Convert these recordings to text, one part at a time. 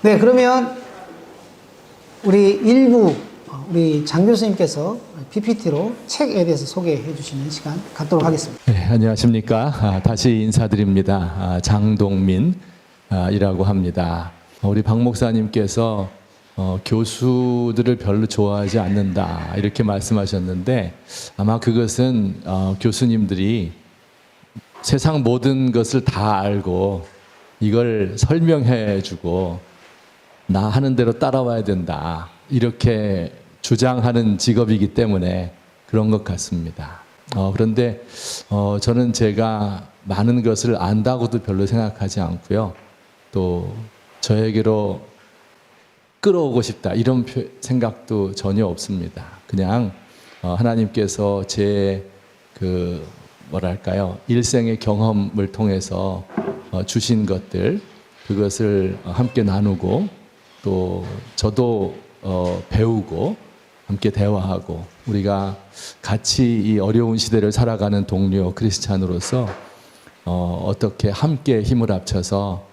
네, 그러면 우리 일부 우리 장 교수님께서 PPT로 책에 대해서 소개해 주시는 시간 갖도록 하겠습니다. 네, 안녕하십니까. 다시 인사드립니다. 장동민이라고 합니다. 우리 박 목사님께서 교수들을 별로 좋아하지 않는다 이렇게 말씀하셨는데, 아마 그것은 교수님들이 세상 모든 것을 다 알고 이걸 설명해 주고 나 하는 대로 따라와야 된다 이렇게 주장하는 직업이기 때문에 그런 것 같습니다. 그런데 저는 제가 많은 것을 안다고도 별로 생각하지 않고요. 또 저에게로 끌어오고 싶다 이런 생각도 전혀 없습니다. 그냥 하나님께서 제 일생의 경험을 통해서 주신 것들, 그것을 함께 나누고 또 저도 배우고 함께 대화하고 우리가 같이 이 어려운 시대를 살아가는 동료 크리스찬으로서 어떻게 함께 힘을 합쳐서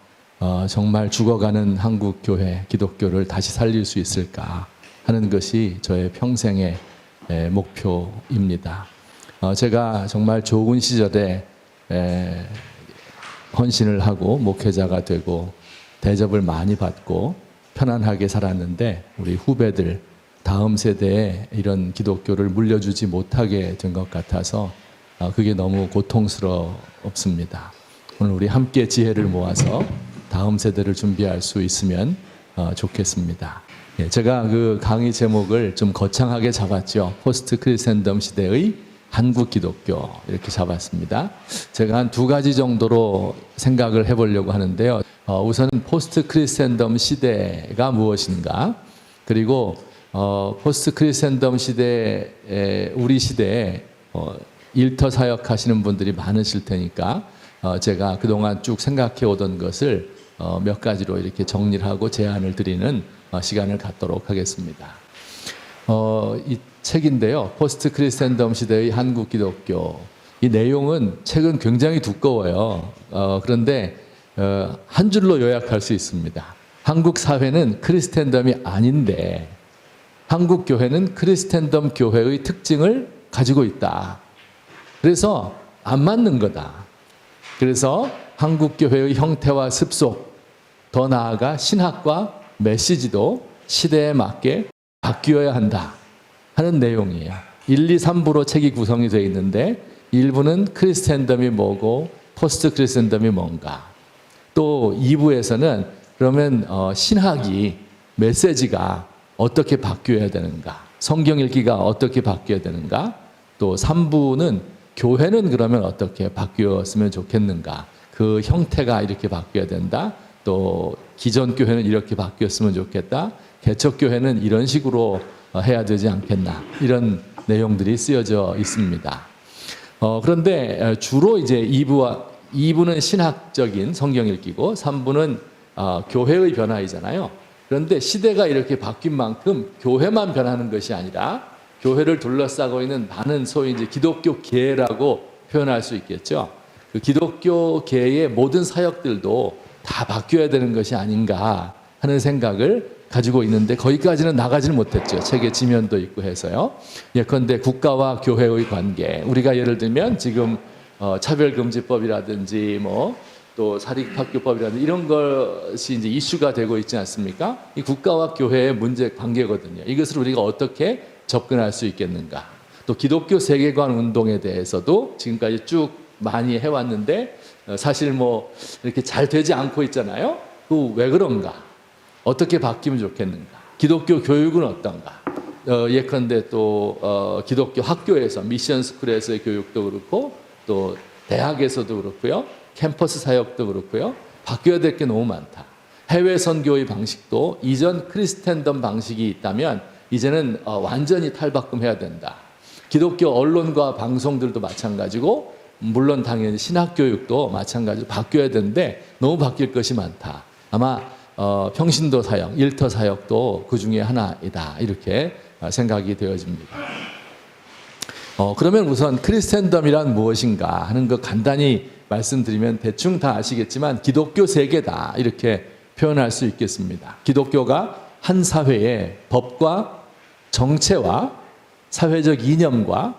정말 죽어가는 한국 교회 기독교를 다시 살릴 수 있을까 하는 것이 저의 평생의 목표입니다. 제가 정말 좋은 시절에 헌신을 하고 목회자가 되고 대접을 많이 받고 편안하게 살았는데, 우리 후배들 다음 세대에 이런 기독교를 물려주지 못하게 된 것 같아서 그게 너무 고통스럽습니다. 오늘 우리 함께 지혜를 모아서 다음 세대를 준비할 수 있으면 좋겠습니다. 제가 그 강의 제목을 좀 거창하게 잡았죠. 포스트 크리스텐덤 시대의 한국 기독교 이렇게 잡았습니다. 제가 한 두 가지 정도로 생각을 해보려고 하는데요. 우선 포스트 크리스텐덤 시대가 무엇인가, 그리고 포스트 크리스텐덤 시대에 우리 시대에 일터 사역하시는 분들이 많으실 테니까 제가 그동안 쭉 생각해 오던 것을 몇 가지로 이렇게 정리를 하고 제안을 드리는 시간을 갖도록 하겠습니다. 이 책인데요. 포스트 크리스텐덤 시대의 한국 기독교. 이 내용은 책은 굉장히 두꺼워요. 그런데 한 줄로 요약할 수 있습니다. 한국 사회는 크리스텐덤이 아닌데 한국 교회는 크리스텐덤 교회의 특징을 가지고 있다. 그래서 안 맞는 거다. 그래서 한국 교회의 형태와 습속, 더 나아가 신학과 메시지도 시대에 맞게 바뀌어야 한다 하는 내용이에요. 1, 2, 3부로 책이 구성이 되어 있는데 1부는 크리스텐덤이 뭐고 포스트 크리스텐덤이 뭔가, 또 2부에서는 그러면 신학이, 메시지가 어떻게 바뀌어야 되는가, 성경 읽기가 어떻게 바뀌어야 되는가, 또 3부는 교회는 그러면 어떻게 바뀌었으면 좋겠는가, 그 형태가 이렇게 바뀌어야 된다, 또 기존 교회는 이렇게 바뀌었으면 좋겠다, 개척 교회는 이런 식으로 해야 되지 않겠나, 이런 내용들이 쓰여져 있습니다. 그런데 주로 이제 2부는 신학적인 성경 읽기고 3부는 교회의 변화이잖아요. 그런데 시대가 이렇게 바뀐 만큼 교회만 변하는 것이 아니라 교회를 둘러싸고 있는 많은 소위 이제 기독교계라고 표현할 수 있겠죠. 그 기독교계의 모든 사역들도 다 바뀌어야 되는 것이 아닌가 하는 생각을 가지고 있는데, 거기까지는 나가지는 못했죠. 책에 지면도 있고 해서요. 예컨대 국가와 교회의 관계, 우리가 예를 들면 지금 차별금지법이라든지 또 사립학교법이라든지 이런 것이 이제 이슈가 되고 있지 않습니까? 이 국가와 교회의 문제 관계거든요. 이것을 우리가 어떻게 접근할 수 있겠는가? 또 기독교 세계관 운동에 대해서도 지금까지 쭉 많이 해왔는데 사실 이렇게 잘 되지 않고 있잖아요. 그 왜 그런가? 어떻게 바뀌면 좋겠는가? 기독교 교육은 어떤가? 예컨대 또 기독교 학교에서 미션 스쿨에서의 교육도 그렇고 또 대학에서도 그렇고요. 캠퍼스 사역도 그렇고요. 바뀌어야 될 게 너무 많다. 해외 선교의 방식도 이전 크리스텐덤 방식이 있다면 이제는 완전히 탈바꿈해야 된다. 기독교 언론과 방송들도 마찬가지고, 물론 당연히 신학교육도 마찬가지로 바뀌어야 되는데 너무 바뀔 것이 많다. 아마 평신도 사역, 일터 사역도 그 중에 하나이다. 이렇게 생각이 되어집니다. 그러면 우선 크리스텐덤이란 무엇인가 하는 거 간단히 말씀드리면 대충 다 아시겠지만 기독교 세계다 이렇게 표현할 수 있겠습니다. 기독교가 한 사회의 법과 정체와 사회적 이념과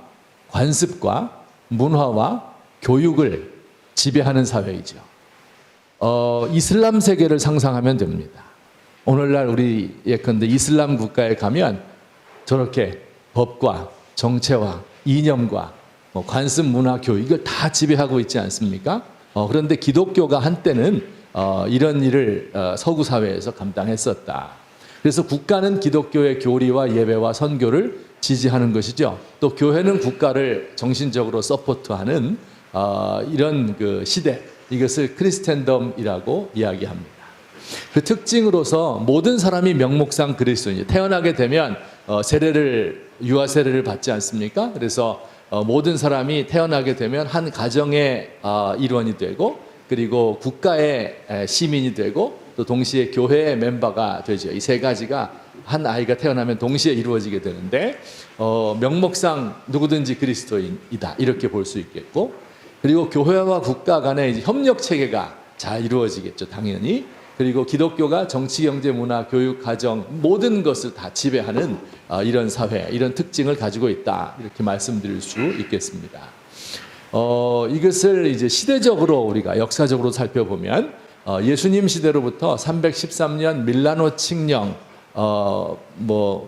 관습과 문화와 교육을 지배하는 사회이죠. 이슬람 세계를 상상하면 됩니다. 오늘날 우리 예컨대 이슬람 국가에 가면 저렇게 법과 정체와 이념과 관습, 문화, 교육 이걸 다 지배하고 있지 않습니까? 그런데 기독교가 한때는 이런 일을 서구 사회에서 감당했었다. 그래서 국가는 기독교의 교리와 예배와 선교를 지지하는 것이죠. 또 교회는 국가를 정신적으로 서포트하는 이런 그 시대, 이것을 크리스텐덤이라고 이야기합니다. 그 특징으로서 모든 사람이 명목상 그리스도인이 태어나게 되면 유아 세례를 받지 않습니까? 그래서 모든 사람이 태어나게 되면 한 가정의 일원이 되고 그리고 국가의 시민이 되고 또 동시에 교회의 멤버가 되죠. 이 세 가지가 한 아이가 태어나면 동시에 이루어지게 되는데 명목상 누구든지 그리스도인이다 이렇게 볼 수 있겠고 그리고 교회와 국가 간의 이제 협력 체계가 잘 이루어지겠죠. 당연히. 그리고 기독교가 정치, 경제, 문화, 교육, 가정 모든 것을 다 지배하는 이런 사회, 이런 특징을 가지고 있다. 이렇게 말씀드릴 수 있겠습니다. 이것을 이제 시대적으로 우리가 역사적으로 살펴보면 예수님 시대로부터 313년 밀라노 칙령,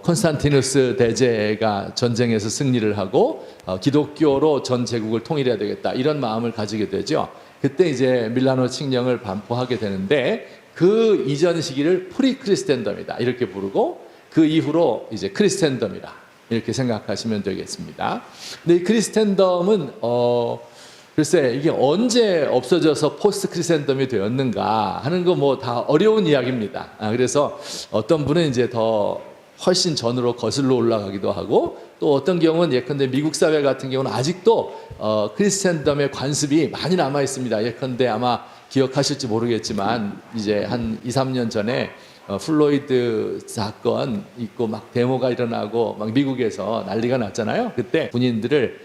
콘스탄티누스 대제가 전쟁에서 승리를 하고 기독교로 전 제국을 통일해야 되겠다. 이런 마음을 가지게 되죠. 그때 이제 밀라노 칙령을 반포하게 되는데 그 이전 시기를 프리크리스텐덤이다 이렇게 부르고 그 이후로 이제 크리스텐덤이다 이렇게 생각하시면 되겠습니다. 근데 이 크리스텐덤은 글쎄 이게 언제 없어져서 포스트 크리스텐덤이 되었는가 하는 거 뭐 다 어려운 이야기입니다. 그래서 어떤 분은 이제 더 훨씬 전으로 거슬러 올라가기도 하고 또 어떤 경우는 예컨대 미국 사회 같은 경우는 아직도 크리스텐덤의 관습이 많이 남아 있습니다. 예컨대 아마 기억하실지 모르겠지만 이제 한 2, 3년 전에 플로이드 사건 있고 막 데모가 일어나고 막 미국에서 난리가 났잖아요. 그때 군인들을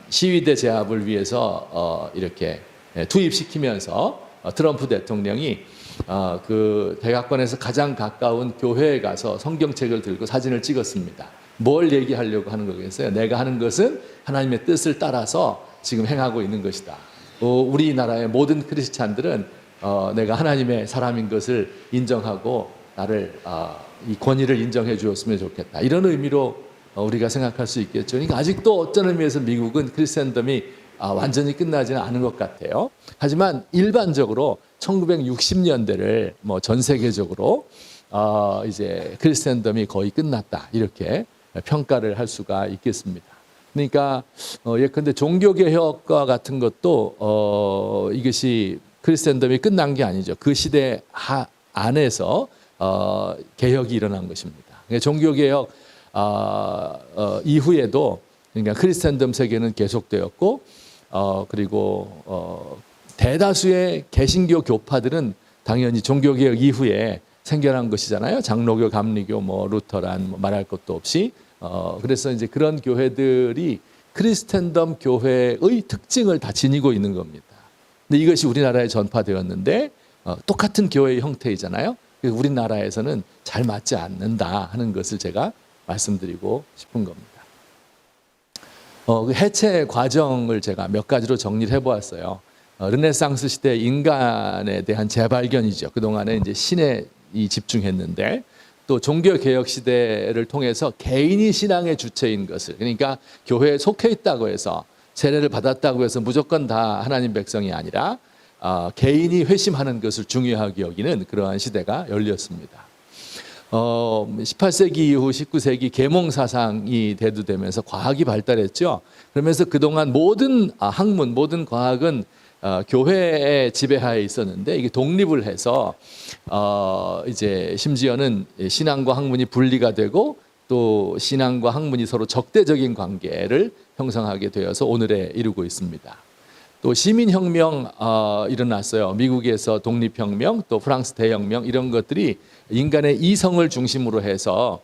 시위대 제압을 위해서 이렇게 투입시키면서 트럼프 대통령이 그 백악관에서 가장 가까운 교회에 가서 성경책을 들고 사진을 찍었습니다. 뭘 얘기하려고 하는 거겠어요? 내가 하는 것은 하나님의 뜻을 따라서 지금 행하고 있는 것이다. 우리나라의 모든 크리스찬들은 내가 하나님의 사람인 것을 인정하고 나를 이 권위를 인정해 주었으면 좋겠다. 이런 의미로 우리가 생각할 수 있겠죠. 그러니까 아직도 어떤 의미에서 미국은 크리스텐덤이 완전히 끝나지는 않은 것 같아요. 하지만 일반적으로 1960년대를 뭐 전 세계적으로 이제 크리스텐덤이 거의 끝났다 이렇게 평가를 할 수가 있겠습니다. 그러니까 예컨대 종교개혁과 같은 것도 이것이 크리스텐덤이 끝난 게 아니죠. 그 시대 안에서 개혁이 일어난 것입니다. 그러니까 종교개혁 이후에도 그러니까 크리스텐덤 세계는 계속되었고 그리고 대다수의 개신교 교파들은 당연히 종교개혁 이후에 생겨난 것이잖아요. 장로교, 감리교, 루터란 말할 것도 없이 그래서 이제 그런 교회들이 크리스텐덤 교회의 특징을 다 지니고 있는 겁니다. 근데 이것이 우리나라에 전파되었는데 똑같은 교회의 형태이잖아요. 그래서 우리나라에서는 잘 맞지 않는다 하는 것을 제가 말씀드리고 싶은 겁니다. 그 해체 과정을 제가 몇 가지로 정리를 해보았어요. 르네상스 시대 인간에 대한 재발견이죠. 그동안에 이제 신에 집중했는데 또 종교개혁 시대를 통해서 개인이 신앙의 주체인 것을 그러니까 교회에 속해 있다고 해서 세례를 받았다고 해서 무조건 다 하나님 백성이 아니라 개인이 회심하는 것을 중요하게 여기는 그러한 시대가 열렸습니다. 18세기 이후 19세기 계몽 사상이 대두되면서 과학이 발달했죠. 그러면서 그동안 모든 학문, 모든 과학은 교회의 지배하에 있었는데 이게 독립을 해서 이제 심지어는 신앙과 학문이 분리가 되고 또 신앙과 학문이 서로 적대적인 관계를 형성하게 되어서 오늘에 이르고 있습니다. 또 시민혁명 일어났어요. 미국에서 독립혁명, 또 프랑스 대혁명 이런 것들이 인간의 이성을 중심으로 해서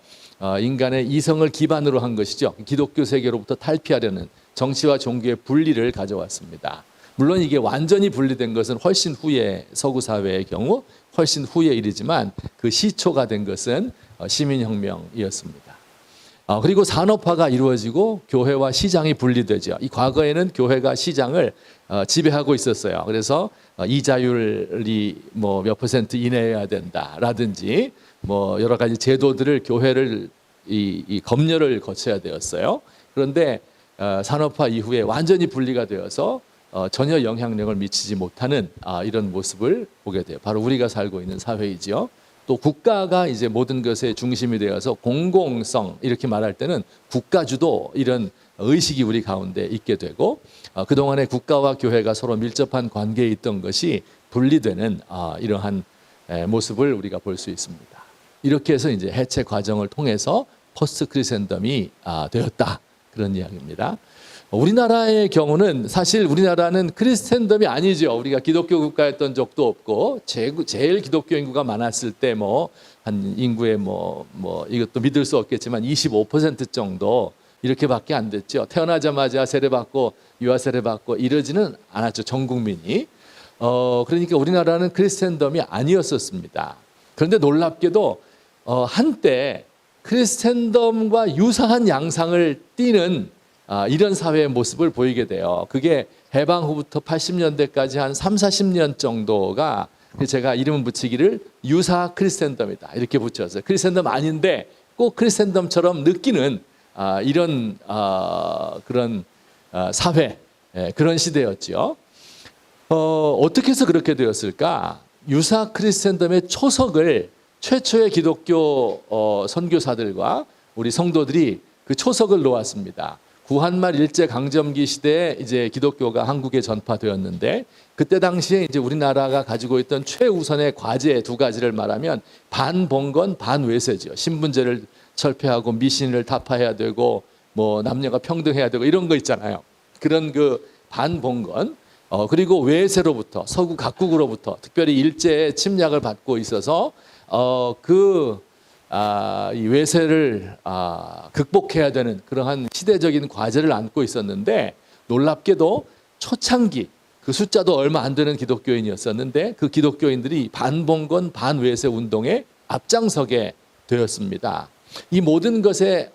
인간의 이성을 기반으로 한 것이죠. 기독교 세계로부터 탈피하려는 정치와 종교의 분리를 가져왔습니다. 물론 이게 완전히 분리된 것은 훨씬 후에 서구 사회의 경우 훨씬 후의 일이지만 그 시초가 된 것은 시민혁명이었습니다. 그리고 산업화가 이루어지고 교회와 시장이 분리되죠. 이 과거에는 교회가 시장을 지배하고 있었어요. 그래서 이자율이 뭐 몇 % 이내여야 된다라든지 뭐 여러 가지 제도들을 교회를 이 검열을 거쳐야 되었어요. 그런데 산업화 이후에 완전히 분리가 되어서 전혀 영향력을 미치지 못하는 이런 모습을 보게 돼요. 바로 우리가 살고 있는 사회이지요. 또 국가가 이제 모든 것의 중심이 되어서 공공성 이렇게 말할 때는 국가주도 이런 의식이 우리 가운데 있게 되고 그동안에 국가와 교회가 서로 밀접한 관계에 있던 것이 분리되는 이러한 모습을 우리가 볼 수 있습니다. 이렇게 해서 이제 해체 과정을 통해서 포스트 크리센덤이 되었다. 그런 이야기입니다. 우리나라의 경우는 사실 우리나라는 크리스텐덤이 아니죠. 우리가 기독교 국가였던 적도 없고 제일 기독교 인구가 많았을 때 뭐 한 인구의 뭐 이것도 믿을 수 없겠지만 25% 정도 이렇게밖에 안 됐죠. 태어나자마자 세례받고 유아 세례받고 이러지는 않았죠. 전 국민이. 그러니까 우리나라는 크리스텐덤이 아니었었습니다. 그런데 놀랍게도 한때 크리스텐덤과 유사한 양상을 띠는 이런 사회의 모습을 보이게 돼요. 그게 해방 후부터 80년대까지 한 3, 40년 정도가 제가 이름 붙이기를 유사 크리스텐덤이다. 이렇게 붙였어요. 크리스텐덤 아닌데 꼭 크리스텐덤처럼 느끼는 이런 그런 사회, 그런 시대였죠. 어떻게 해서 그렇게 되었을까? 유사 크리스텐덤의 초석을 최초의 기독교 선교사들과 우리 성도들이 그 초석을 놓았습니다. 구한말 일제강점기 시대에 이제 기독교가 한국에 전파되었는데 그때 당시에 이제 우리나라가 가지고 있던 최우선의 과제 두 가지를 말하면 반봉건 반외세죠. 신분제를 철폐하고 미신을 타파해야 되고 뭐 남녀가 평등해야 되고 이런 거 있잖아요. 그런 그 반봉건 그리고 외세로부터 서구 각국으로부터 특별히 일제의 침략을 받고 있어서 이 외세를 극복해야 되는 그러한 시대적인 과제를 안고 있었는데 놀랍게도 초창기 그 숫자도 얼마 안 되는 기독교인이었었는데 그 기독교인들이 반봉건 반외세 운동에 앞장서게 되었습니다. 이 모든 것의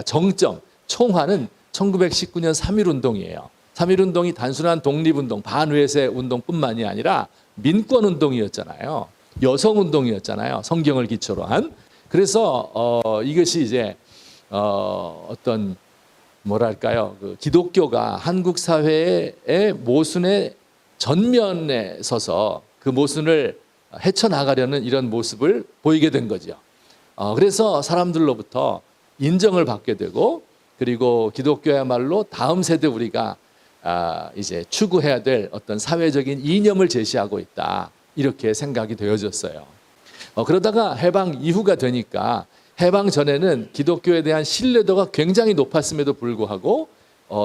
정점, 총화는 1919년 3.1운동이에요. 3.1운동이 단순한 독립운동, 반외세 운동뿐만이 아니라 민권운동이었잖아요. 여성운동이었잖아요. 성경을 기초로 한. 그래서 이것이 이제 어떤 그 기독교가 한국 사회의 모순의 전면에 서서 그 모순을 헤쳐나가려는 이런 모습을 보이게 된 거죠. 그래서 사람들로부터 인정을 받게 되고 그리고 기독교야말로 다음 세대 우리가 이제 추구해야 될 어떤 사회적인 이념을 제시하고 있다. 이렇게 생각이 되어졌어요. 그러다가 해방 이후가 되니까 해방 전에는 기독교에 대한 신뢰도가 굉장히 높았음에도 불구하고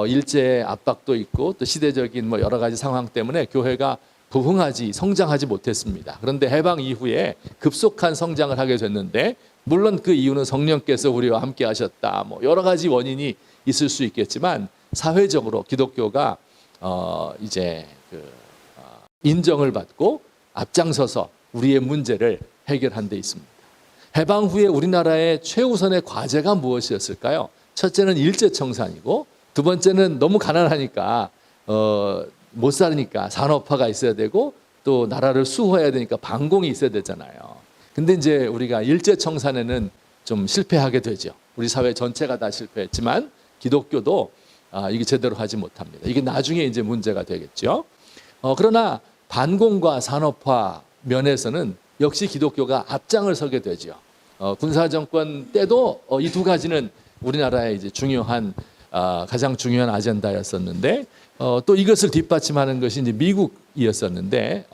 일제의 압박도 있고 또 시대적인 여러 가지 상황 때문에 교회가 성장하지 못했습니다. 그런데 해방 이후에 급속한 성장을 하게 됐는데 물론 그 이유는 성령께서 우리와 함께 하셨다. 여러 가지 원인이 있을 수 있겠지만 사회적으로 기독교가 이제 인정을 받고 앞장서서 우리의 문제를 해결한 데 있습니다. 해방 후에 우리나라의 최우선의 과제가 무엇이었을까요? 첫째는 일제청산이고 두 번째는 너무 가난하니까 못 살으니까 산업화가 있어야 되고 또 나라를 수호해야 되니까 반공이 있어야 되잖아요. 근데 이제 우리가 일제청산에는 좀 실패하게 되죠. 우리 사회 전체가 다 실패했지만 기독교도 이게 제대로 하지 못합니다. 이게 나중에 이제 문제가 되겠죠. 그러나 반공과 산업화 면에서는 역시 기독교가 앞장을 서게 되죠. 군사정권 때도 이 두 가지는 우리나라의 이제 가장 중요한 아젠다였었는데 또 이것을 뒷받침하는 것이 이제 미국이었었는데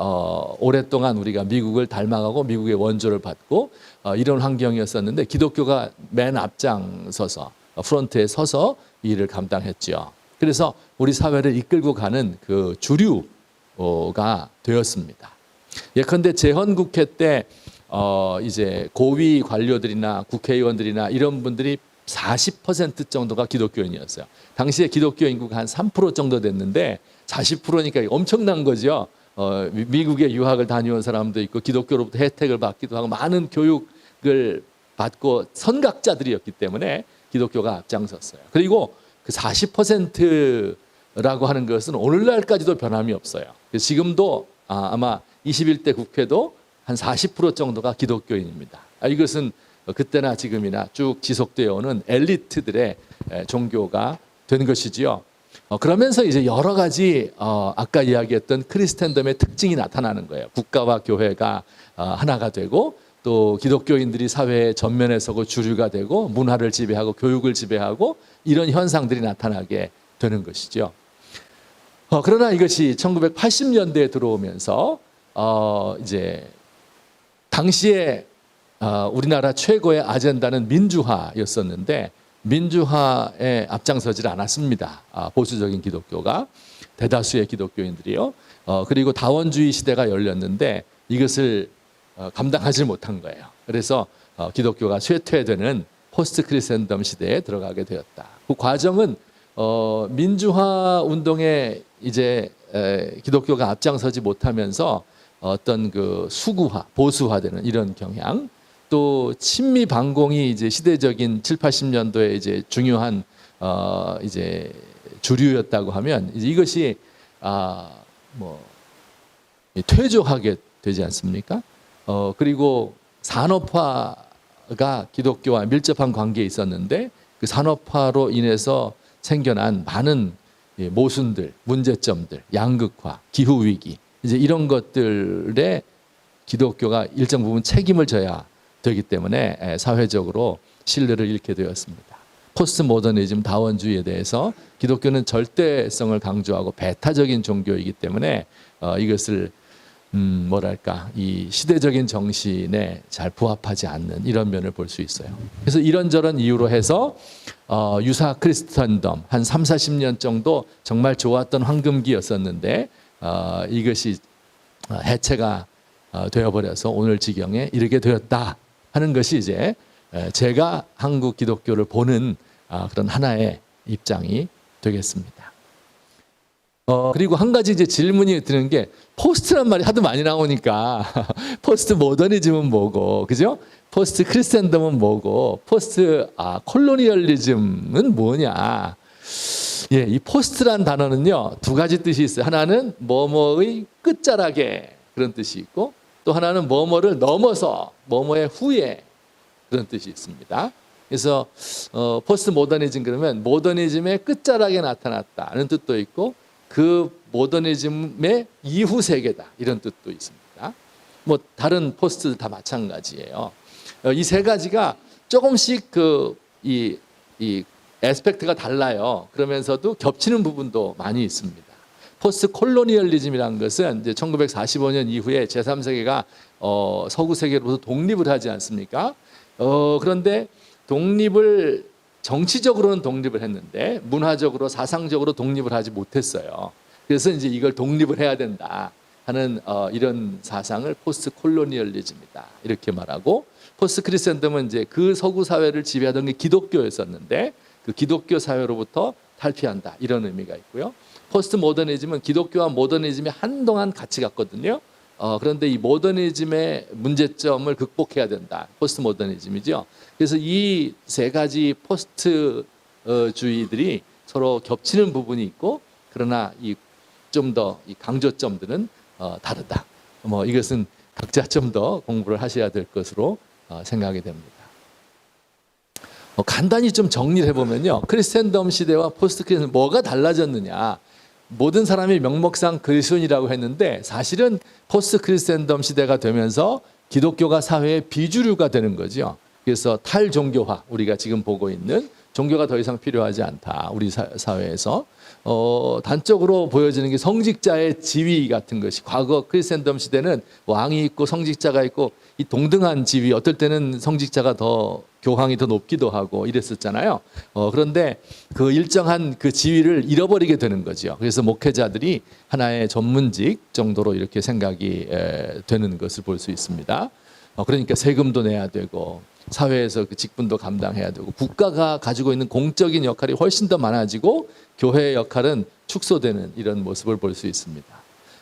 오랫동안 우리가 미국을 닮아가고 미국의 원조를 받고 이런 환경이었었는데 기독교가 맨 앞장서서 프론트에 서서 이 일을 감당했죠. 그래서 우리 사회를 이끌고 가는 그 주류가 되었습니다. 예컨대 재헌국회 때 이제 고위 관료들이나 국회의원들이나 이런 분들이 40% 정도가 기독교인이었어요. 당시에 기독교 인구가 한 3% 정도 됐는데 40%니까 엄청난 거죠. 미국에 유학을 다녀온 사람도 있고 기독교로부터 혜택을 받기도 하고 많은 교육을 받고 선각자들이었기 때문에 기독교가 앞장섰어요. 그리고 그 40%라고 하는 것은 오늘날까지도 변함이 없어요. 지금도 아마 21대 국회도 한 40% 정도가 기독교인입니다. 이것은 그때나 지금이나 쭉 지속되어 오는 엘리트들의 종교가 된 것이지요. 그러면서 이제 여러 가지 아까 이야기했던 크리스텐덤의 특징이 나타나는 거예요. 국가와 교회가 하나가 되고 또 기독교인들이 사회의 전면에 서고 주류가 되고 문화를 지배하고 교육을 지배하고 이런 현상들이 나타나게 되는 것이죠. 그러나 이것이 1980년대에 들어오면서 이제 당시에 우리나라 최고의 아젠다는 민주화였었는데 민주화에 앞장서질 않았습니다. 보수적인 기독교가 대다수의 기독교인들이요. 그리고 다원주의 시대가 열렸는데 이것을 감당하지 못한 거예요. 그래서 기독교가 쇠퇴되는 포스트 크리스텐덤 시대에 들어가게 되었다. 그 과정은 민주화 운동에 이제 기독교가 앞장서지 못하면서 어떤 그 수구화, 보수화되는 이런 경향, 또 친미 반공이 이제 시대적인 7, 80년도에 이제 중요한 이제 주류였다고 하면 이제 이것이 뭐 퇴조하게 되지 않습니까? 그리고 산업화가 기독교와 밀접한 관계에 있었는데 그 산업화로 인해서 생겨난 많은 모순들, 문제점들, 양극화, 기후 위기 이제 이런 것들에 기독교가 일정 부분 책임을 져야 되기 때문에 사회적으로 신뢰를 잃게 되었습니다. 포스트 모더니즘 다원주의에 대해서 기독교는 절대성을 강조하고 배타적인 종교이기 때문에 이것을 뭐랄까 이 시대적인 정신에 잘 부합하지 않는 이런 면을 볼 수 있어요. 그래서 이런저런 이유로 해서 유사 크리스턴덤 한 3, 40년 정도 정말 좋았던 황금기였었는데 이것이 해체가 되어버려서 오늘 지경에 이르게 되었다 하는 것이 이제 제가 한국 기독교를 보는 그런 하나의 입장이 되겠습니다. 그리고 한 가지 이제 질문이 드는 게 포스트란 말이 하도 많이 나오니까 포스트 모더니즘은 뭐고, 그죠? 포스트 크리스텐덤은 뭐고, 포스트 콜로니얼리즘은 뭐냐? 예, 이 포스트란 단어는요 두 가지 뜻이 있어요. 하나는 뭐뭐의 끝자락에 그런 뜻이 있고, 또 하나는 뭐뭐를 넘어서 뭐뭐의 후에 그런 뜻이 있습니다. 그래서 포스트 모더니즘 그러면 모더니즘의 끝자락에 나타났다는 뜻도 있고 그 모더니즘의 이후 세계다 이런 뜻도 있습니다. 뭐 다른 포스트 다 마찬가지예요. 이 세 가지가 조금씩 이 에스펙트가 달라요. 그러면서도 겹치는 부분도 많이 있습니다. 포스트 콜로니얼리즘이라는 것은 이제 1945년 이후에 제3세계가 서구 세계로부터 독립을 하지 않습니까? 그런데 독립을 정치적으로는 독립을 했는데 문화적으로 사상적으로 독립을 하지 못했어요. 그래서 이제 이걸 독립을 해야 된다 하는 이런 사상을 포스트 콜로니얼리즘이다 이렇게 말하고, 포스트 크리스텐덤은 이제 그 서구 사회를 지배하던 게 기독교였었는데 그 기독교 사회로부터 탈피한다 이런 의미가 있고요. 포스트 모더니즘은 기독교와 모더니즘이 한동안 같이 갔거든요. 그런데 이 모더니즘의 문제점을 극복해야 된다. 포스트 모더니즘이죠. 그래서 이 세 가지 포스트주의들이 서로 겹치는 부분이 있고, 그러나 좀 더 이 강조점들은 다르다. 뭐 이것은 각자 좀 더 공부를 하셔야 될 것으로 생각이 됩니다. 간단히 좀 정리를 해보면요, 크리스텐덤 시대와 포스트 크리스텐덤 뭐가 달라졌느냐? 모든 사람이 명목상 그리스도인이라고 했는데 사실은 포스트 크리스텐덤 시대가 되면서 기독교가 사회의 비주류가 되는 거죠. 그래서 탈종교화, 우리가 지금 보고 있는 종교가 더 이상 필요하지 않다 우리 사회에서. 단적으로 보여지는 게 성직자의 지위 같은 것이, 과거 크리스텐덤 시대는 왕이 있고 성직자가 있고 이 동등한 지위, 어떨 때는 성직자가 더 교황이 더 높기도 하고 이랬었잖아요. 그런데 그 일정한 그 지위를 잃어버리게 되는 거죠. 그래서 목회자들이 하나의 전문직 정도로 이렇게 생각이 되는 것을 볼 수 있습니다. 그러니까 세금도 내야 되고 사회에서 그 직분도 감당해야 되고 국가가 가지고 있는 공적인 역할이 훨씬 더 많아지고 교회의 역할은 축소되는 이런 모습을 볼 수 있습니다.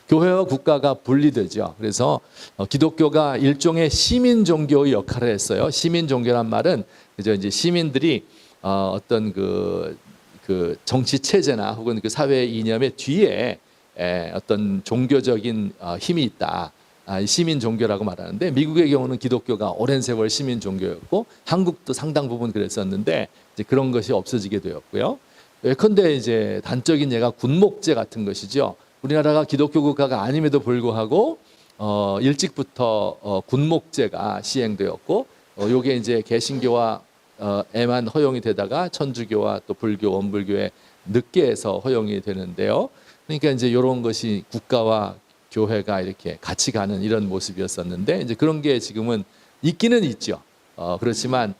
교회와 국가가 분리되죠. 그래서 기독교가 일종의 시민 종교의 역할을 했어요. 시민 종교란 말은 그저 이제 시민들이 어떤 그 정치 체제나 혹은 그 사회 이념의 뒤에 어떤 종교적인 힘이 있다. 시민 종교라고 말하는데, 미국의 경우는 기독교가 오랜 세월 시민 종교였고 한국도 상당 부분 그랬었는데 이제 그런 것이 없어지게 되었고요. 예컨대 이제 단적인 예가 군목제 같은 것이죠. 우리나라가 기독교 국가가 아님에도 불구하고 일찍부터 군목제가 시행되었고, 요게 이제 개신교와 에만 허용이 되다가 천주교와 또 불교, 원불교에 늦게 해서 허용이 되는데요. 그러니까 이제 이런 것이 국가와 교회가 이렇게 같이 가는 이런 모습이었었는데, 이제 그런 게 지금은 있기는 있죠. 그렇지만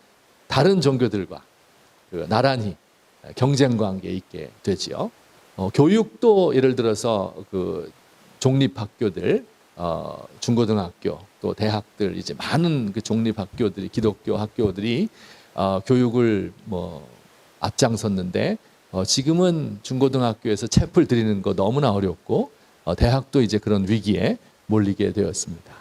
다른 종교들과 나란히 경쟁 관계에 있게 되지요. 교육도 예를 들어서 그 종립학교들, 중고등학교 또 대학들, 이제 많은 그 종립학교들이, 기독교 학교들이 교육을 뭐 앞장섰는데, 지금은 중고등학교에서 채플 드리는 거 너무나 어렵고, 대학도 이제 그런 위기에 몰리게 되었습니다.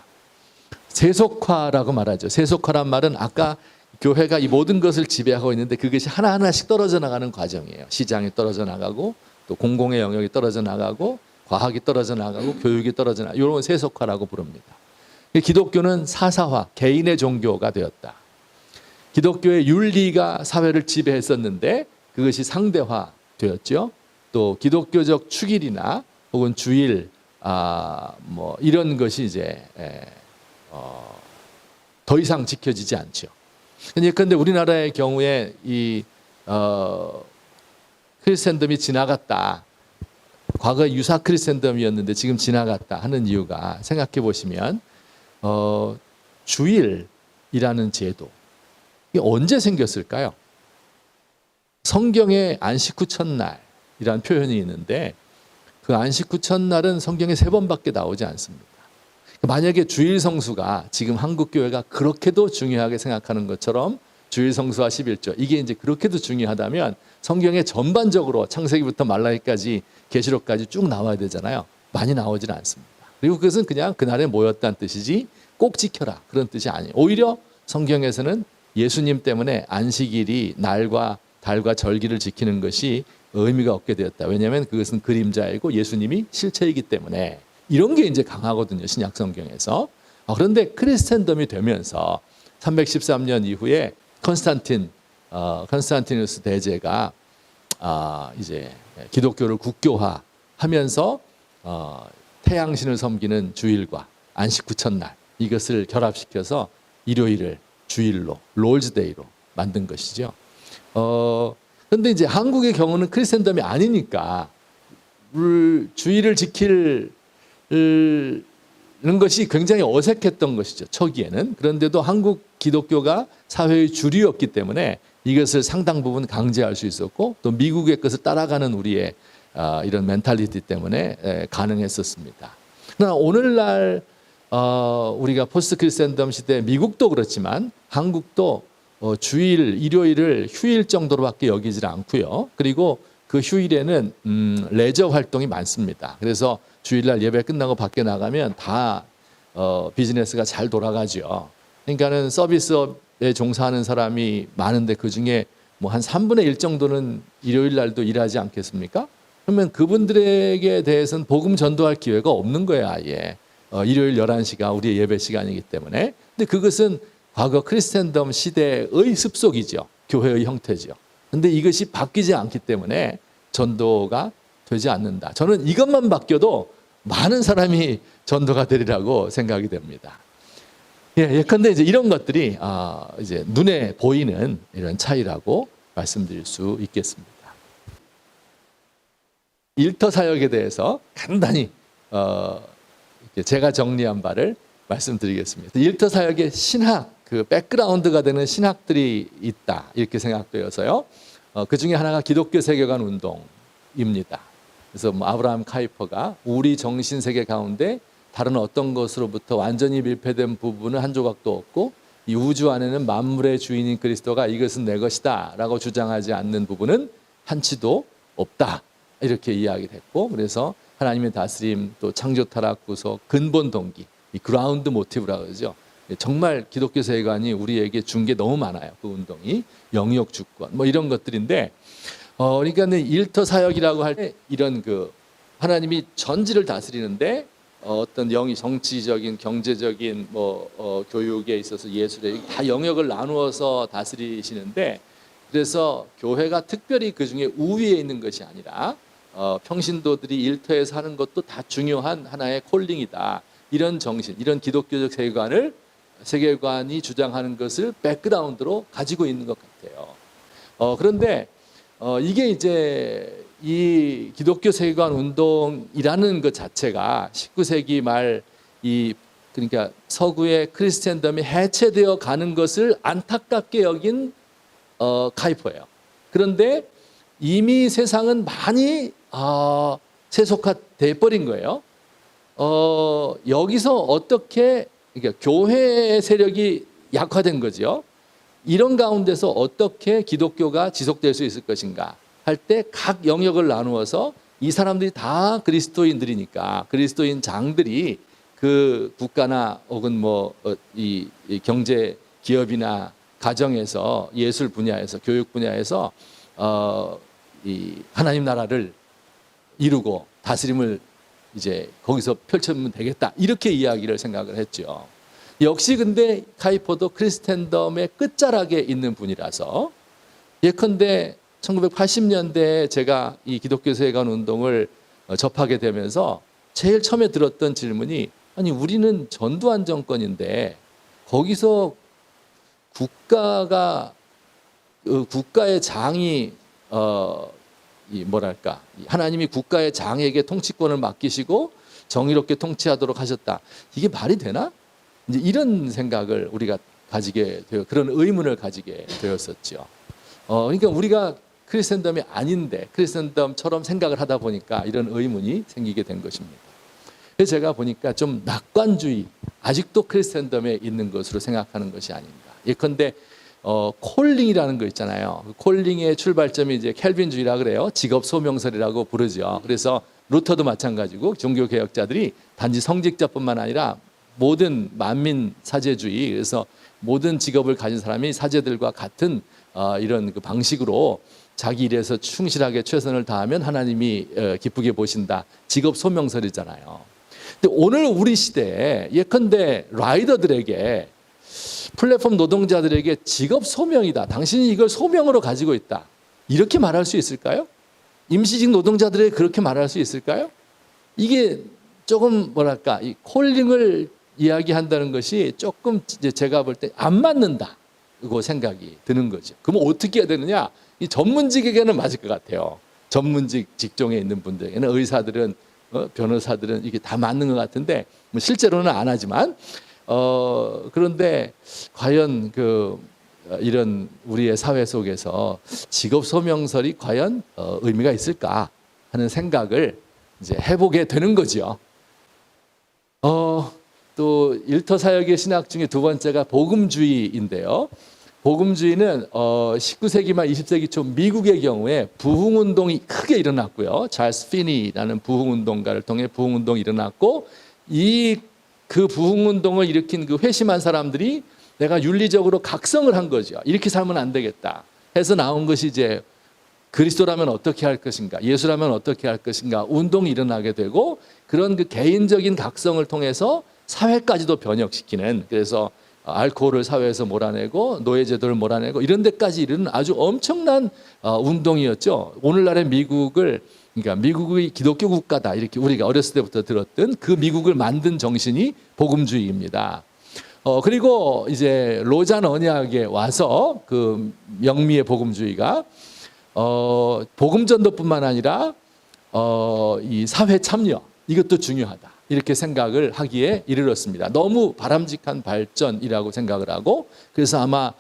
세속화라고 말하죠. 세속화란 말은 아까 교회가 이 모든 것을 지배하고 있는데 그것이 하나하나씩 떨어져 나가는 과정이에요. 시장이 떨어져 나가고, 또 공공의 영역이 떨어져 나가고, 과학이 떨어져 나가고, 교육이 떨어져 나가고, 이런 세속화라고 부릅니다. 기독교는 사사화, 개인의 종교가 되었다. 기독교의 윤리가 사회를 지배했었는데 그것이 상대화 되었죠. 또 기독교적 축일이나 혹은 주일, 뭐 이런 것이 이제 더 이상 지켜지지 않죠. 그런데 우리나라의 경우에 이 크리스텐덤이 지나갔다. 과거 유사 크리스텐덤이었는데 지금 지나갔다 하는 이유가, 생각해 보시면 주일이라는 제도, 이게 언제 생겼을까요? 성경에 안식 후 첫날이라는 표현이 있는데 그 안식 후 첫날은 성경에 3번밖에 나오지 않습니다. 만약에 주일 성수가 지금 한국 교회가 그렇게도 중요하게 생각하는 것처럼 주일 성수와 11조, 이게 이제 그렇게도 중요하다면 성경에 전반적으로 창세기부터 말라기까지, 계시록까지 쭉 나와야 되잖아요. 많이 나오지는 않습니다. 그리고 그것은 그냥 그날에 모였다는 뜻이지 꼭 지켜라 그런 뜻이 아니에요. 오히려 성경에서는 예수님 때문에 안식일이 날과 달과 절기를 지키는 것이 의미가 없게 되었다. 왜냐하면 그것은 그림자이고 예수님이 실체이기 때문에, 이런 게 이제 강하거든요, 신약 성경에서. 그런데 크리스텐덤이 되면서 313년 이후에 컨스탄티누스 대제가 이제 기독교를 국교화하면서 태양신을 섬기는 주일과 안식 후 첫날, 이것을 결합시켜서 일요일을 주일로, 롤즈데이로 만든 것이죠. 그런데 이제 한국의 경우는 크리스텐덤이 아니니까 주일을 지키는 것이 굉장히 어색했던 것이죠, 초기에는. 그런데도 한국 기독교가 사회의 주류였기 때문에 이것을 상당 부분 강제할 수 있었고, 또 미국의 것을 따라가는 우리의 이런 멘탈리티 때문에 가능했었습니다. 그러나 오늘날 우리가 포스트 크리스텐덤 시대, 미국도 그렇지만 한국도 주일, 일요일을 휴일 정도로밖에 여기질 않고요. 그리고 그 휴일에는 레저 활동이 많습니다. 그래서 주일날 예배 끝나고 밖에 나가면 다 비즈니스가 잘 돌아가죠. 그러니까는 서비스업에 종사하는 사람이 많은데 그 중에 뭐 한 3분의 1 정도는 일요일 날도 일하지 않겠습니까? 그러면 그분들에게 대해서는 복음 전도할 기회가 없는 거예요, 아예. 일요일 11시가 우리의 예배 시간이기 때문에. 근데 그것은 과거 크리스텐덤 시대의 습속이죠. 교회의 형태죠. 근데 이것이 바뀌지 않기 때문에 전도가 되지 않는다. 저는 이것만 바뀌어도 많은 사람이 전도가 되리라고 생각이 됩니다. 예컨대 이제 이런 것들이 이제 눈에 보이는 이런 차이라고 말씀드릴 수 있겠습니다. 일터 사역에 대해서 간단히 제가 정리한 바를 말씀드리겠습니다. 일터 사역의 신학, 그 백그라운드가 되는 신학들이 있다, 이렇게 생각되어서요. 그 중에 하나가 기독교 세계관 운동입니다. 그래서 뭐 아브라함 카이퍼가 우리 정신 세계 가운데 다른 어떤 것으로부터 완전히 밀폐된 부분은 한 조각도 없고, 이 우주 안에는 만물의 주인인 그리스도가 이것은 내 것이다 라고 주장하지 않는 부분은 한치도 없다. 이렇게 이야기를 했고, 그래서 하나님의 다스림, 또 창조 타락 구속, 근본 동기, 이 그라운드 모티브라고 그러죠. 정말 기독교 세계관이 우리에게 준 게 너무 많아요. 그 운동이 영역 주권 뭐 이런 것들인데, 그러니까는 일터 사역이라고 할 때 이런 그 하나님이 전지를 다스리는데 어떤 영이 정치적인, 경제적인, 교육에 있어서 예술에 다 영역을 나누어서 다스리시는데, 그래서 교회가 특별히 그 중에 우위에 있는 것이 아니라 평신도들이 일터에서 하는 것도 다 중요한 하나의 콜링이다. 이런 정신, 이런 기독교적 세계관이 주장하는 것을 백그라운드로 가지고 있는 것 같아요. 그런데 이게 이제 이 기독교 세계관 운동이라는 것 자체가 19세기 말 그러니까 서구의 크리스찬덤이 해체되어 가는 것을 안타깝게 여긴 카이퍼예요. 그런데 이미 세상은 많이 세속화돼 버린 거예요. 여기서 어떻게, 그러니까 교회의 세력이 약화된 거죠. 이런 가운데서 어떻게 기독교가 지속될 수 있을 것인가 할 때 각 영역을 나누어서 이 사람들이 다 그리스도인들이니까 그리스도인 장들이 그 국가나 혹은 이 경제 기업이나 가정에서, 예술 분야에서, 교육 분야에서 이 하나님 나라를 이루고 다스림을 이제 거기서 펼쳐보면 되겠다, 이렇게 이야기를 생각을 했죠. 역시 근데 카이퍼도 크리스텐덤의 끝자락에 있는 분이라서, 예컨대 1980년대에 제가 이 기독교 세계관 운동을 접하게 되면서 제일 처음에 들었던 질문이, 아니 우리는 전두환 정권인데 거기서 국가의 장이 하나님이 국가의 장에게 통치권을 맡기시고 정의롭게 통치하도록 하셨다. 이게 말이 되나? 이제 이런 생각을 우리가 가지게 되어, 그런 의문을 가지게 되었었죠. 그러니까 우리가 크리스텐덤이 아닌데 크리스텐덤처럼 생각을 하다 보니까 이런 의문이 생기게 된 것입니다. 그래서 제가 보니까 좀 낙관주의, 아직도 크리스텐덤에 있는 것으로 생각하는 것이 아닌가. 예컨대 콜링이라는 거 있잖아요. 콜링의 출발점이 이제 켈빈주의라 그래요. 직업 소명설이라고 부르죠. 그래서 루터도 마찬가지고 종교 개혁자들이 단지 성직자뿐만 아니라 모든 만민 사제주의, 그래서 모든 직업을 가진 사람이 사제들과 같은 이런 그 방식으로 자기 일에서 충실하게 최선을 다하면 하나님이 기쁘게 보신다. 직업 소명설이잖아요. 근데 오늘 우리 시대에 예컨대 라이더들에게, 플랫폼 노동자들에게 직업 소명이다, 당신이 이걸 소명으로 가지고 있다, 이렇게 말할 수 있을까요? 임시직 노동자들에게 그렇게 말할 수 있을까요? 이게 조금 이 콜링을 이야기한다는 것이 조금 이제 제가 볼 때 안 맞는다고 생각이 드는 거죠. 그러면 어떻게 해야 되느냐? 이 전문직에게는 맞을 것 같아요. 전문직 직종에 있는 분들에게는, 의사들은, 변호사들은 이게 다 맞는 것 같은데, 실제로는 안 하지만, 그런데 과연 이런 우리의 사회 속에서 직업 소명설이 과연 의미가 있을까 하는 생각을 이제 해보게 되는 거죠. 또 일터 사역의 신학 중에 두 번째가 복음주의인데요. 복음주의는 19세기 말 20세기 초 미국의 경우에 부흥운동이 크게 일어났고요. 찰스 피니라는 부흥운동가를 통해 부흥운동이 일어났고, 그 부흥운동을 일으킨 그 회심한 사람들이 내가 윤리적으로 각성을 한 거죠. 이렇게 살면 안 되겠다 해서 나온 것이 이제 그리스도라면 어떻게 할 것인가, 예수라면 어떻게 할 것인가 운동이 일어나게 되고, 그런 그 개인적인 각성을 통해서 사회까지도 변혁시키는, 그래서 알코올을 사회에서 몰아내고 노예제도를 몰아내고 이런 데까지 이르는 아주 엄청난 운동이었죠. 오늘날의 그러니까 미국의 기독교 국가다, 이렇게 우리가 어렸을 때부터 들었던 그 미국을 만든 정신이 복음주의입니다. 그리고 이제 로잔 언약에 와서 그 영미의 복음주의가 복음 전도뿐만 아니라 이 사회 참여, 이것도 중요하다, 이렇게 생각을 하기에 이르렀습니다. 너무 바람직한 발전이라고 생각을 하고, 그래서 아마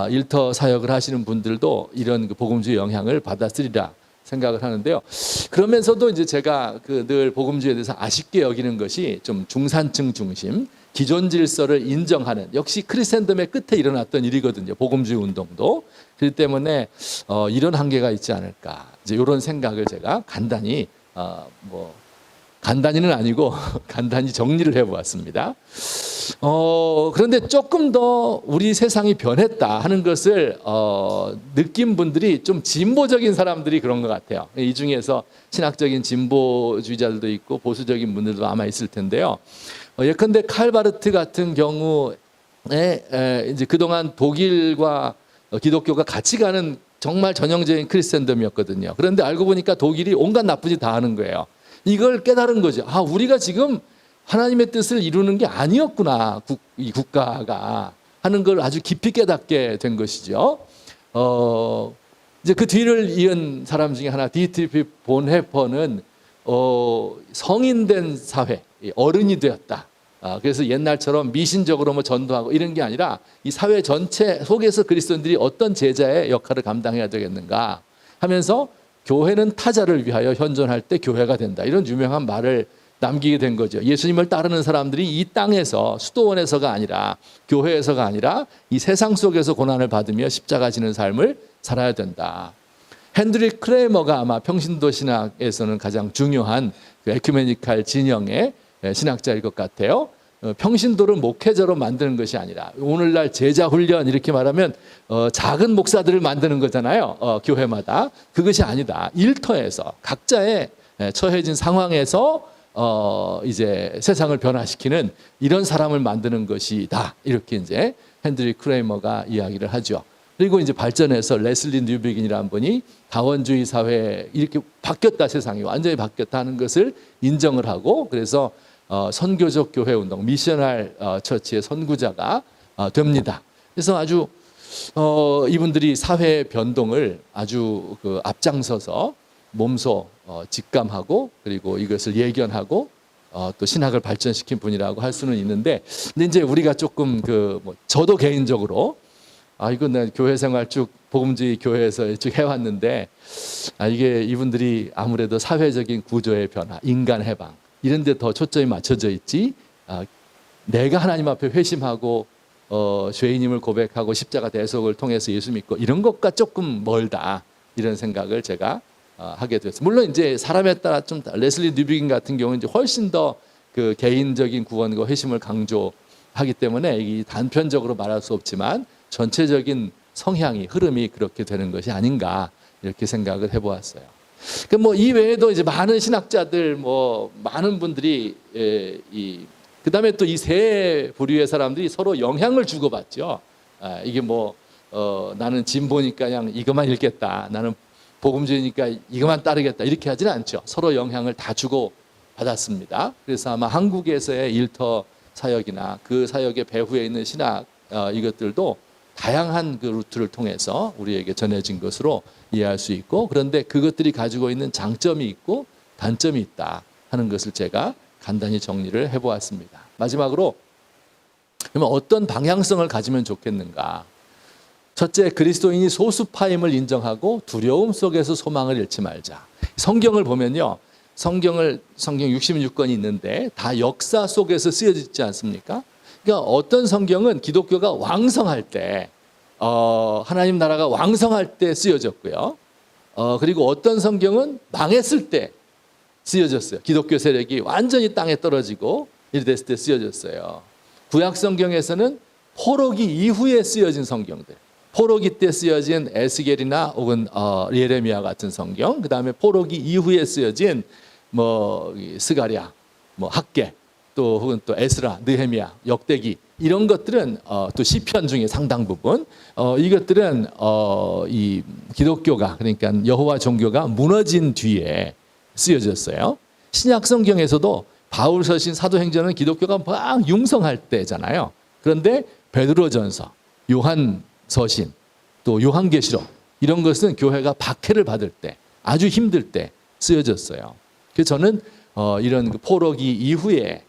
일터 사역을 하시는 분들도 이런 그 복음주의 영향을 받았으리라 생각을 하는데요. 그러면서도 이제 제가 늘 복음주의에 대해서 아쉽게 여기는 것이 좀 중산층 중심, 기존 질서를 인정하는, 역시 크리스텐덤의 끝에 일어났던 일이거든요. 복음주의 운동도. 그렇기 때문에 이런 한계가 있지 않을까, 이제 이런 생각을 제가 간단히 간단히는 아니고 간단히 정리를 해보았습니다. 그런데 조금 더 우리 세상이 변했다 하는 것을 느낀 분들이 좀 진보적인 사람들이 그런 것 같아요. 이 중에서 신학적인 진보주의자들도 있고 보수적인 분들도 아마 있을 텐데요. 예컨대 칼바르트 같은 경우에 이제 그동안 독일과 기독교가 같이 가는 정말 전형적인 크리스천덤이었거든요. 그런데 알고 보니까 독일이 온갖 나쁜 짓 다 하는 거예요. 이걸 깨달은 거죠. 아, 우리가 지금 하나님의 뜻을 이루는 게 아니었구나, 이 국가가 하는 걸 아주 깊이 깨닫게 된 것이죠. 이제 그 뒤를 이은 사람 중에 하나, 디트리히 본헤퍼는 성인된 사회, 어른이 되었다. 그래서 옛날처럼 미신적으로 뭐 전도하고 이런 게 아니라 이 사회 전체 속에서 그리스도인들이 어떤 제자의 역할을 감당해야 되겠는가 하면서 교회는 타자를 위하여 현존할 때 교회가 된다, 이런 유명한 말을 남기게 된 거죠. 예수님을 따르는 사람들이 이 땅에서, 수도원에서가 아니라, 교회에서가 아니라 이 세상 속에서 고난을 받으며 십자가 지는 삶을 살아야 된다. 핸드리 크레머가 아마 평신도 신학에서는 가장 중요한 그 에큐메니칼 진영의 신학자일 것 같아요. 평신도를 목회자로 만드는 것이 아니라, 오늘날 제자 훈련 이렇게 말하면 작은 목사들을 만드는 거잖아요. 교회마다. 그것이 아니다. 일터에서 각자의 처해진 상황에서 이제 세상을 변화시키는 이런 사람을 만드는 것이다. 이렇게 이제 핸드리 크레이머가 이야기를 하죠. 그리고 이제 발전해서 레슬리 뉴비긴이라는 분이 다원주의 사회에 이렇게 바뀌었다, 세상이 완전히 바뀌었다 하는 것을 인정을 하고, 그래서 선교적 교회 운동, 미셔널 처치의 선구자가 됩니다. 그래서 아주 이분들이 사회 변동을 아주 그 앞장서서 몸소 직감하고, 그리고 이것을 예견하고 또 신학을 발전시킨 분이라고 할 수는 있는데, 근데 이제 우리가 조금 저도 개인적으로 이건 내가 교회 생활 쭉 복음주의 교회에서 쭉 해왔는데, 이게 이분들이 아무래도 사회적인 구조의 변화, 인간 해방 이런 데 더 초점이 맞춰져 있지, 내가 하나님 앞에 회심하고 죄인임을 고백하고 십자가 대속을 통해서 예수 믿고 이런 것과 조금 멀다, 이런 생각을 제가 하게 됐어요. 물론 이제 사람에 따라 좀 레슬리 뉴비긴 같은 경우는 이제 훨씬 더 그 개인적인 구원과 회심을 강조하기 때문에 이 단편적으로 말할 수 없지만 전체적인 성향이, 흐름이 그렇게 되는 것이 아닌가, 이렇게 생각을 해보았어요. 이 외에도 이제 많은 신학자들, 많은 분들이 그 다음에 또 이 세 부류의 사람들이 서로 영향을 주고받죠. 이게 나는 진보니까 그냥 이것만 읽겠다, 나는 복음주의니까 이것만 따르겠다, 이렇게 하지는 않죠. 서로 영향을 다 주고 받았습니다. 그래서 아마 한국에서의 일터 사역이나 그 사역의 배후에 있는 신학 이것들도 다양한 그 루트를 통해서 우리에게 전해진 것으로 이해할 수 있고, 그런데 그것들이 가지고 있는 장점이 있고 단점이 있다 하는 것을 제가 간단히 정리를 해보았습니다. 마지막으로, 그러면 어떤 방향성을 가지면 좋겠는가? 첫째, 그리스도인이 소수파임을 인정하고 두려움 속에서 소망을 잃지 말자. 성경을 보면요, 성경 66권이 있는데 다 역사 속에서 쓰여져 있지 않습니까? 그러니까 어떤 성경은 기독교가 왕성할 때, 하나님 나라가 왕성할 때 쓰여졌고요. 그리고 어떤 성경은 망했을 때 쓰여졌어요. 기독교 세력이 완전히 땅에 떨어지고 이래 됐을 때 쓰여졌어요. 구약 성경에서는 포로기 이후에 쓰여진 성경들, 포로기 때 쓰여진 에스겔이나 혹은 예레미야 같은 성경, 그 다음에 포로기 이후에 쓰여진 스가랴, 학개, 또 혹은 또 에스라, 느헤미야, 역대기, 이런 것들은 또 시편 중에 상당 부분 이것들은 이 기독교가, 그러니까 여호와 종교가 무너진 뒤에 쓰여졌어요. 신약 성경에서도 바울 서신, 사도행전은 기독교가 막 융성할 때잖아요. 그런데 베드로전서, 요한 서신, 또 요한계시록, 이런 것은 교회가 박해를 받을 때, 아주 힘들 때 쓰여졌어요. 그래서 저는 이런 포로기 이후에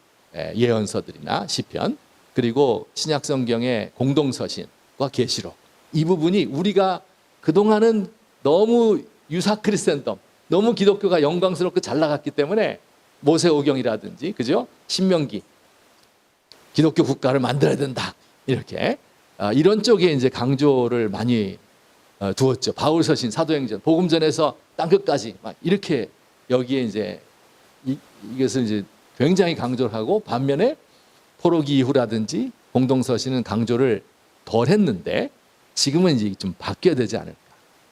예언서들이나 시편, 그리고 신약 성경의 공동서신과 계시록, 이 부분이 우리가 그동안은 너무 유사 크리스천덤, 너무 기독교가 영광스럽고 잘 나갔기 때문에 모세오경이라든지, 그죠? 신명기, 기독교 국가를 만들어야 된다. 이렇게 이런 쪽에 이제 강조를 많이 두었죠. 바울 서신, 사도행전, 복음전에서 땅끝까지 막 이렇게 여기에 이제 이것을 이제 굉장히 강조를 하고, 반면에 포로기 이후라든지 공동서신은 강조를 덜 했는데 지금은 이제 좀 바뀌어야 되지 않을까.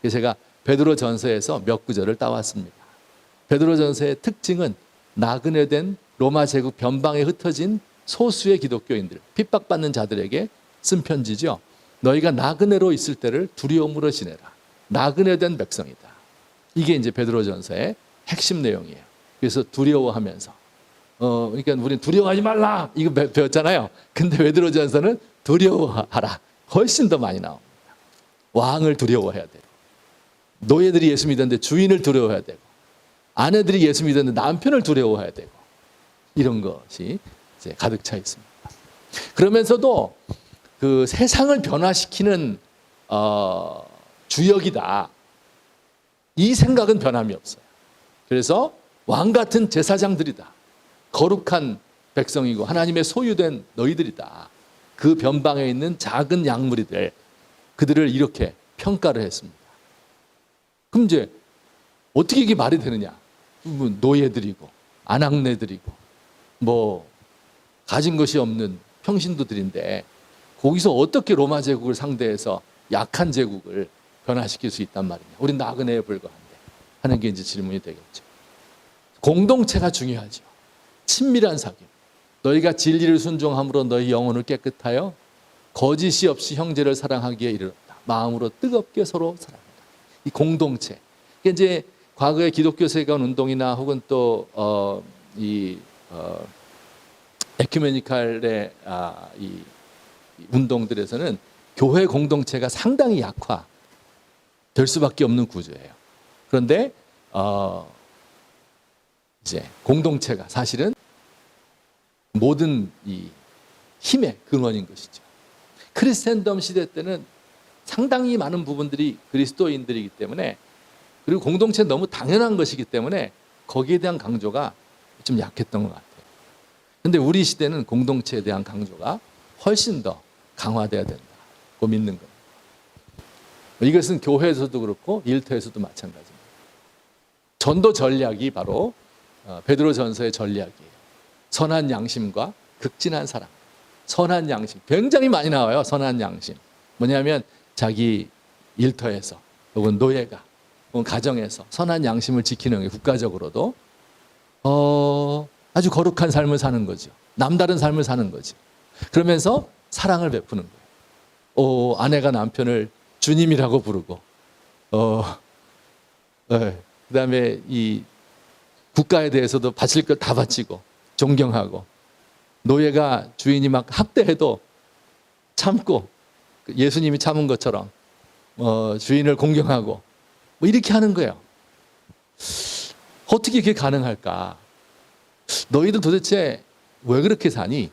그래서 제가 베드로전서에서 몇 구절을 따왔습니다. 베드로전서의 특징은 나그네된 로마 제국 변방에 흩어진 소수의 기독교인들, 핍박받는 자들에게 쓴 편지죠. 너희가 나그네로 있을 때를 두려움으로 지내라. 나그네된 백성이다. 이게 이제 베드로전서의 핵심 내용이에요. 그래서 두려워하면서, 그러니까 우리는 두려워하지 말라 이거 배웠잖아요. 근데 베드로전서는 두려워하라 훨씬 더 많이 나옵니다. 왕을 두려워해야 돼요. 노예들이 예수 믿었는데 주인을 두려워해야 되고, 아내들이 예수 믿었는데 남편을 두려워해야 되고, 이런 것이 이제 가득 차 있습니다. 그러면서도 그 세상을 변화시키는 주역이다, 이 생각은 변함이 없어요. 그래서 왕 같은 제사장들이다, 거룩한 백성이고 하나님의 소유된 너희들이다, 그 변방에 있는 작은 양무리들, 그들을 이렇게 평가를 했습니다. 그럼 이제 어떻게 이게 말이 되느냐? 노예들이고 아낙네들이고 뭐 가진 것이 없는 평신도들인데 거기서 어떻게 로마 제국을 상대해서 약한 제국을 변화시킬 수 있단 말이냐? 우린 나그네에 불과한데 하는 게 이제 질문이 되겠죠. 공동체가 중요하죠. 친밀한 사귐. 너희가 진리를 순종함으로 너희 영혼을 깨끗하여 거짓이 없이 형제를 사랑하기에 이르렀다. 마음으로 뜨겁게 서로 사랑한다. 이 공동체. 이게 이제 과거의 기독교 세계관 운동이나 혹은 또 에큐메니칼의 이 운동들에서는 교회 공동체가 상당히 약화될 수밖에 없는 구조예요. 그런데 이제 공동체가 사실은 모든 이 힘의 근원인 것이죠. 크리스텐덤 시대 때는 상당히 많은 부분들이 그리스도인들이기 때문에, 그리고 공동체는 너무 당연한 것이기 때문에 거기에 대한 강조가 좀 약했던 것 같아요. 그런데 우리 시대는 공동체에 대한 강조가 훨씬 더 강화돼야 된다고 믿는 겁니다. 이것은 교회에서도 그렇고 일터에서도 마찬가지입니다. 전도 전략이 바로 베드로전서의 전략이에요. 선한 양심과 극진한 사랑. 선한 양심 굉장히 많이 나와요. 선한 양심 뭐냐면 자기 일터에서 혹은 노예가 혹은 가정에서 선한 양심을 지키는 게 국가적으로도 아주 거룩한 삶을 사는 거죠. 남다른 삶을 사는 거죠. 그러면서 사랑을 베푸는 거예요. 아내가 남편을 주님이라고 부르고, 그다음에 이 국가에 대해서도 바칠 것 다 바치고 존경하고, 노예가 주인이 막 학대해도 참고 예수님이 참은 것처럼 주인을 공경하고 뭐 이렇게 하는 거예요. 어떻게 그게 가능할까? 너희들 도대체 왜 그렇게 사니?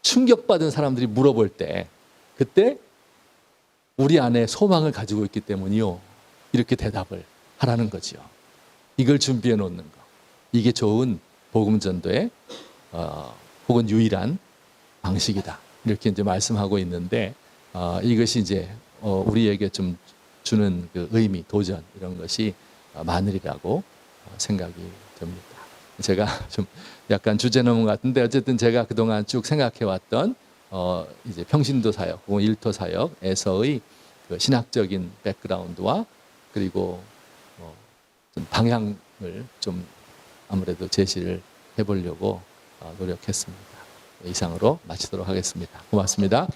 충격받은 사람들이 물어볼 때, 그때 우리 안에 소망을 가지고 있기 때문이요, 이렇게 대답을 하라는 거죠. 이걸 준비해 놓는 거, 이게 좋은 복음 전도의 혹은 유일한 방식이다, 이렇게 이제 말씀하고 있는데, 이것이 이제 우리에게 좀 주는 그 의미, 도전, 이런 것이 많으리라고 생각이 듭니다. 제가 좀 약간 주제 넘은 것 같은데, 어쨌든 제가 그동안 쭉 생각해왔던 이제 평신도 사역 혹은 일터 사역에서의 그 신학적인 백그라운드와 그리고 좀 방향을 좀 아무래도 제시를 해보려고 노력했습니다. 이상으로 마치도록 하겠습니다. 고맙습니다.